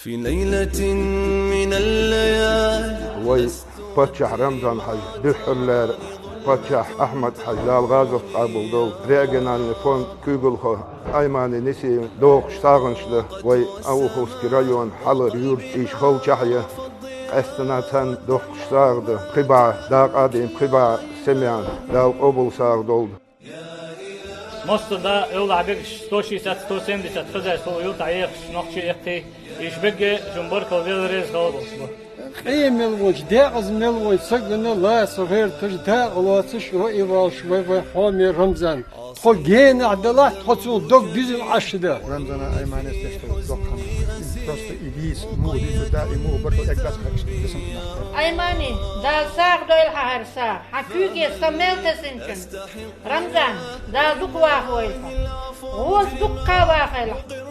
في ليلة من الليالي وي فتح رمضان حج دحر فتح أحمد حج لا الغازف قابل دول رأجنا الفون كوبل خو أيماني نسي دوغ شتاغنش له وي أو خوس كرايون حلر يور إيش خول شحية استناتن دوغ شتاغ ده قبع داق آدم قبع سميان داق أبل ساغ دول مصر يولع بيك 160 خزر سو يوتا يخ نقشي يختي يشبك جنبرك وغير خالص قيم الوجداء أزمل ويسجن الله صغير تجداء واتش رأي والشوي حامي رمضان تقول جين عدلا تقول دوك بيزم عشدة رمضان أيمان استشهد دوك просто إبليس مودي دائما برضو إقباس جسم أيماني دال ساق دويل حهر ساق حكوكي سميل تسنكن رمضان دال دوك واخويلها غوز دوك واخيلها